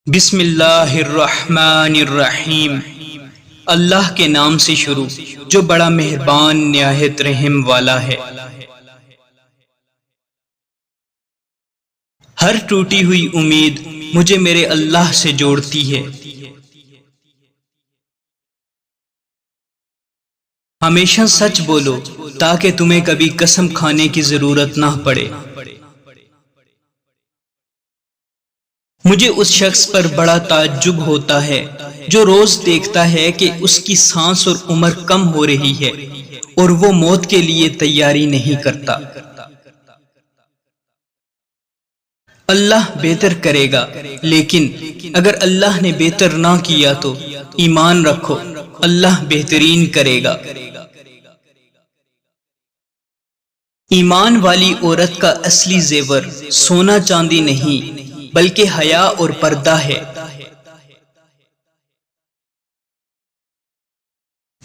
بسم اللہ الرحمن الرحیم۔ اللہ کے نام سے شروع جو بڑا مہربان نہایت رحم والا ہے۔ ہر ٹوٹی ہوئی امید مجھے میرے اللہ سے جوڑتی ہے۔ ہمیشہ سچ بولو تاکہ تمہیں کبھی قسم کھانے کی ضرورت نہ پڑے۔ مجھے اس شخص پر بڑا تعجب ہوتا ہے جو روز دیکھتا ہے کہ اس کی سانس اور عمر کم ہو رہی ہے اور وہ موت کے لیے تیاری نہیں کرتا۔ اللہ بہتر کرے گا، لیکن اگر اللہ نے بہتر نہ کیا تو ایمان رکھو، اللہ بہترین کرے گا۔ ایمان والی عورت کا اصلی زیور سونا چاندی نہیں بلکہ حیا اور پردہ ہے۔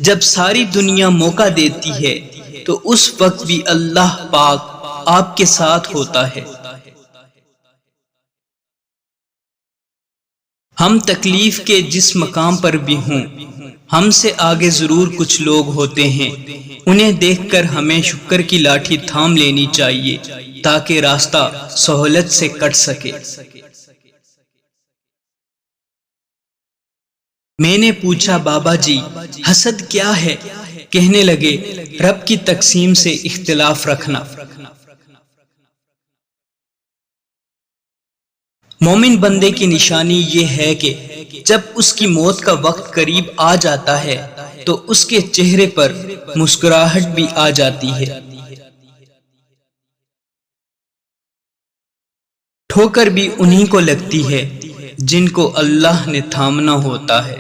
جب ساری دنیا موقع دیتی ہے تو اس وقت بھی اللہ پاک آپ کے ساتھ ہوتا ہے۔ ہم تکلیف کے جس مقام پر بھی ہوں، ہم سے آگے ضرور کچھ لوگ ہوتے ہیں، انہیں دیکھ کر ہمیں شکر کی لاٹھی تھام لینی چاہیے تاکہ راستہ سہولت سے کٹ سکے۔ میں نے پوچھا بابا جی حسد کیا ہے؟ کہنے لگے رب کی تقسیم سے اختلاف رکھنا۔ مومن بندے کی نشانی یہ ہے کہ جب اس کی موت کا وقت قریب آ جاتا ہے تو اس کے چہرے پر مسکراہٹ بھی آ جاتی ہے۔ ٹھوکر بھی انہی کو لگتی ہے جن کو اللہ نے تھامنا ہوتا ہے۔